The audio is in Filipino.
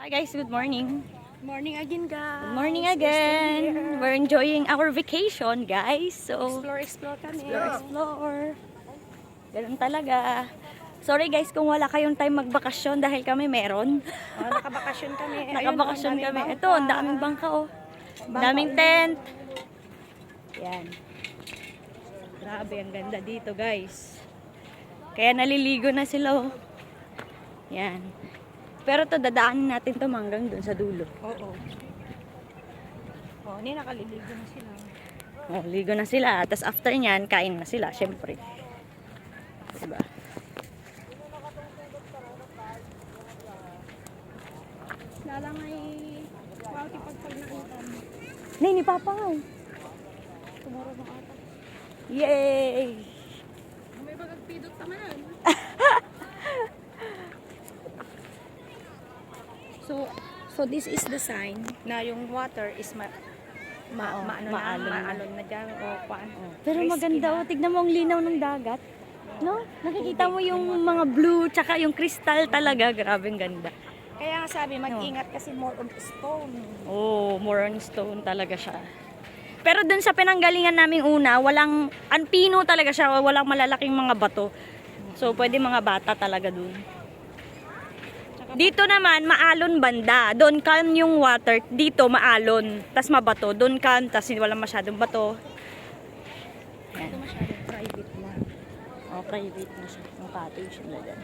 Hi guys, good morning. Morning again, guys. Good morning again. We're enjoying our vacation, guys. So, Explore kami. explore. Ganun talaga. Sorry guys kung wala kayong time magbakasyon dahil kami meron. Nakabakasyon kami. Nakabakasyon Ayun, kami. ang Ito, ang daming bangka oh. Daming tent. Yan. Grabe, ang ganda dito guys. Kaya naliligo na sila oh. Yan. Pero to dadaanin natin to hanggang dun sa dulo. Oo. Oh, hindi nakaliligo na sila. Oh, ligo na sila. Tapos after nyan, kain na sila, syempre. Diba? Lala ngay, wow, tipagpag nakita mo. Nay, ni Papa nga. Tomorrow na ata. Yay! May bagagpidot naman. So this is the sign na yung water is maalon na dyan o kuan. Pero Risky maganda na. oh. Tignan mo ang linaw ng dagat. No? Nakikita mo yung mga blue tsaka yung crystal talaga. Grabeng ganda. Kaya nga sabi, mag-ingat kasi more on stone. Oh, more on stone talaga siya. Pero dun sa pinanggalingan naming una, walang, anpino talaga siya. Walang malalaking mga bato. So, pwede mga bata talaga dun. Dito naman, maalon banda. Doon calm yung water. Dito, maalon. Tas mabato. Doon calm, tas walang masyadong bato. Yan. Ito masyadong private lang. Oh, private na siya. Yung cottage nila dyan.